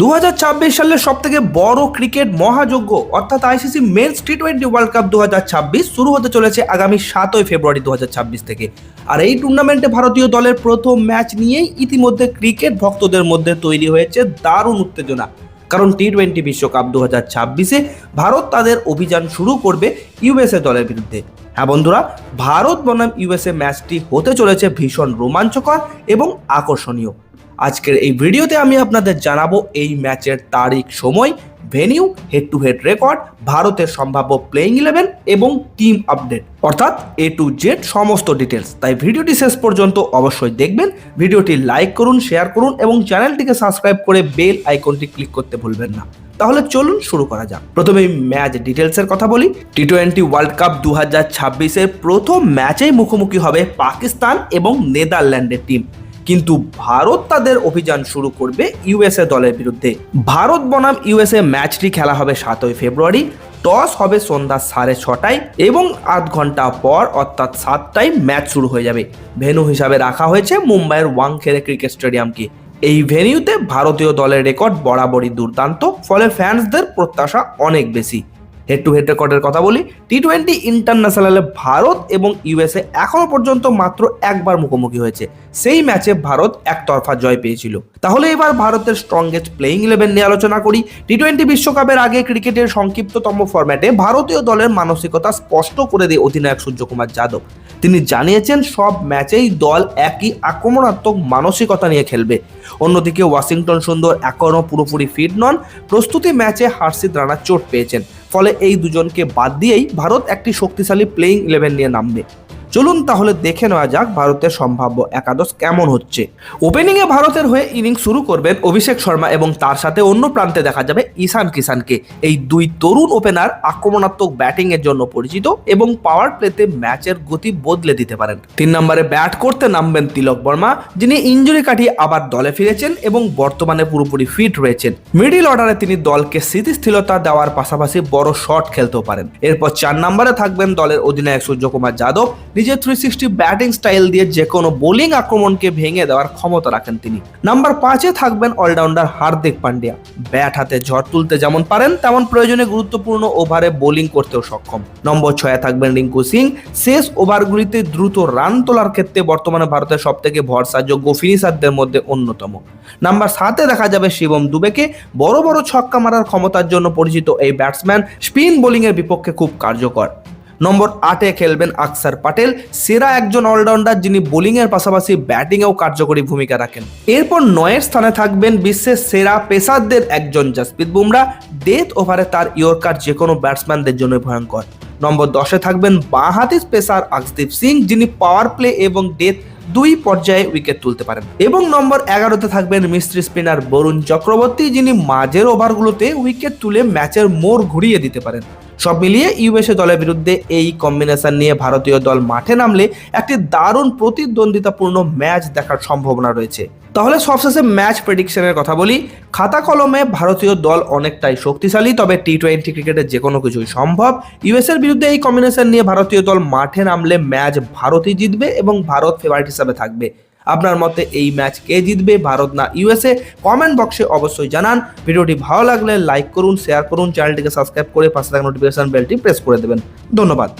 2026 সালের সবথেকে বড় ক্রিকেট মহাযজ্ঞ অর্থাৎ ICC men's T20 world cup 2026 শুরু হতে চলেছে আগামী 7 ফেব্রুয়ারি 2026 থেকে। আর এই টুর্নামেন্টে ভারতীয় দলের প্রথম ম্যাচ নিয়েই ইতিমধ্যে ক্রিকেট ভক্তদের মধ্যে তৈরি হয়েছে দারুণ উত্তেজনা। কারণ টি20 বিশ্বকাপ 2026-এ ভারত তাদের অভিযান শুরু করবে ইউএসএ দলের বিরুদ্ধে। হ্যাঁ বন্ধুরা, ভারত বনাম ইউএসএ ম্যাচটি হতে চলেছে ভীষণ রোমাঞ্চকর এবং আকর্ষণীয়। আজকের এই ভিডিওতে আমি আপনাদের জানাবো এই ম্যাচের তারিখ, সময়, venue, head to head record, ভারতের সম্ভাব্য প্লেইং 11 এবং টিম আপডেট, অর্থাৎ এ টু জেড সমস্ত ডিটেলস। তাই ভিডিওটি শেষ পর্যন্ত অবশ্যই দেখবেন। ভিডিওটি লাইক করুন, শেয়ার করুন এবং চ্যানেলটিকে সাবস্ক্রাইব করে বেল আইকনটি ক্লিক করতে ভুলবেন না। তাহলে চলুন শুরু করা যাক। প্রথমে ম্যাচ ডিটেলসের কথা বলি। টি20 ওয়ার্ল্ড কাপ 2026-এর প্রথম ম্যাচেই মুখোমুখি হবে পাকিস্তান এবং নেদারল্যান্ডের টিম, কিন্তু ভারত তাদের অভিযান শুরু করবে ইউএসএ দলের বিরুদ্ধে। ভারত বনাম ইউএসএ ম্যাচটি খেলা হবে 7 ফেব্রুয়ারি। টস হবে সন্ধ্যা 6:30 এবং 8 ঘন্টা পর অর্থাৎ 7টায় ম্যাচ শুরু হয়ে যাবে। ভেন্যু হিসাবে রাখা হয়েছে মুম্বাইয়ের ওয়াংখেড়ে ক্রিকেট স্টেডিয়ামকে। এই ভেন্যুতে ভারতীয় দলের রেকর্ড বরাবরই দুর্দান্ত, ফলে ফ্যান্সদের প্রত্যাশা অনেক বেশি। হেড টু হেড রেকর্ডের কথা বলি। টি20 ইন্টারন্যাশনালে ভারত এবং ইউএসএ এখনো পর্যন্ত মাত্র একবার মুখোমুখি হয়েছে। সেই ম্যাচে ভারত একতরফা জয় পেয়েছিল। তাহলে এবার ভারতের স্ট্রংগেস্ট প্লেইং 11 নিয়ে আলোচনা করি। টি20 বিশ্বকাপের আগে ক্রিকেটের সংক্ষিপ্ততম ফরম্যাটে ভারতীয় দলের মানসিকতা স্পষ্ট করে দিয়ে অধিনায়ক সূর্যকুমার যাদব। তিনি জানিয়েছেন সব ম্যাচেই দল একই আক্রমণাত্মক মানসিকতা নিয়ে খেলবে। অন্যদিকে ওয়াশিংটন সুন্দর এখনও পুরোপুরি ফিট নন। প্রস্তুতি ম্যাচে হার্ষিত রানা চোট পেয়েছেন, ফলে এই দুজনকে বাদ দিয়েই ভারত একটি শক্তিশালী প্লেইং 11 নিয়ে নামবে। চলুন তাহলে দেখে নেওয়া যাক ভারতের সম্ভাব্য একাদশ কেমন হচ্ছে। ওপেনিংয়ে ভারতের হয়ে ইনিংস শুরু করবেন অভিষেক শর্মা এবং তার সাথে অন্য প্রান্তে দেখা যাবে ঈশান কিষানকে। এই দুই তরুণ ওপেনার আক্রমণাত্মক ব্যাটিংয়ের জন্য পরিচিত এবং পাওয়ার প্লেতে ম্যাচের গতি বদলে দিতে পারেন। 3 নম্বরে ব্যাট করতে নামবেন তিলক বর্মা, যিনি ইঞ্জুরি কাটিয়ে আবার দলে ফিরেছেন এবং বর্তমানে পুরোপুরি ফিট রয়েছেন। মিডল অর্ডারে তিনি দলকে স্থিতিশীলতা দেওয়ার পাশাপাশি বড় শট খেলতেও পারেন। এরপর 4 নম্বরে থাকবেন দলের অধিনায়ক সূর্যকুমার যাদব। নিজের 360 ব্যাটিং স্টাইল দিয়ে যে কোনো বোলিং আক্রমণকে ভেঙে দেওয়ার ক্ষমতা রাখেন তিনি। নাম্বার 5-এ থাকবেন অলরাউন্ডার হার্দিক পান্ডিয়া। ব্যাট হাতে ঝড় তুলতে যেমন পারেন, তেমন প্রয়োজনে গুরুত্বপূর্ণ ওভারে বোলিং করতেও সক্ষম। নম্বর 6-এ থাকবেন রিঙ্কু সিং। শেষ ওভারগুলিতে দ্রুত রান তোলার ক্ষেত্রে বর্তমানে ভারতের সবথেকে ভরসাযোগ্য ফিনিশারদের মধ্যে অন্যতম। নাম্বার 7-এ দেখা যাবে শিবম দুবেকে। বড় বড় ছক্কা মারার ক্ষমতার জন্য পরিচিত এই ব্যাটসম্যান স্পিন বোলিংয়ের বিপক্ষে খুব কার্যকর। নম্বর 8-এ খেলবেন আকসার প্যাটেল, সেরা একজন অলরাউন্ডার যিনি বোলিংয়ের পাশাপাশি ব্যাটিংয়েও কার্যকরী ভূমিকা রাখেন। এরপর 9-এর স্থানে থাকবেন বিশ্বের সেরা পেসারদের একজন জসপ্রীত বুমরা। ডেথ ওভারে তার ইয়র্কার যে কোনো ব্যাটসম্যানদের জন্য ভয়ঙ্কর। নম্বর 10-এ থাকবেন বাঁহাতি পেসার আকসদীপ সিং, যিনি পাওয়ার প্লে এবং ডেথ দুই পর্যায়ে উইকেট তুলতে পারেন। এবং নম্বর 11-তে থাকবেন মিস্ট্রি স্পিনার বরুণ চক্রবর্তী, যিনি মাঝের ওভারগুলোতে উইকেট তুলে ম্যাচের মোড় ঘুরিয়ে দিতে পারেন। সব মিলিয়ে ইউএসএ দলের বিরুদ্ধে এই কম্বিনেশন নিয়ে ভারতীয় দল মাঠে নামলে একটি দারুণ প্রতিদ্বন্দ্বিতাপূর্ণ ম্যাচ দেখার সম্ভাবনা রয়েছে। তাহলে সবশেষে ম্যাচ প্রেডিকশনের কথা বলি। খাতা কলমে ভারতীয় দল অনেকটাই শক্তিশালী, তবে টি20 ক্রিকেটে যে কোনো কিছুই সম্ভব। ইউএসএর বিরুদ্ধে এই কম্বিনেশন নিয়ে ভারতীয় দল মাঠে নামলে ম্যাচ ভারতই জিতবে এবং ভারত ফেভারিট হিসাবে থাকবে। আপনার মতে এই ম্যাচ কে জিতবে, ভারত না ইউএসএ? কমেন্ট বক্সে অবশ্যই জানান। ভিডিওটি ভালো লাগলে লাইক করুন, শেয়ার করুন, চ্যানেলটিকে সাবস্ক্রাইব করে পাশে থাকা নোটিফিকেশন বেলটি প্রেস করে দেবেন। ধন্যবাদ।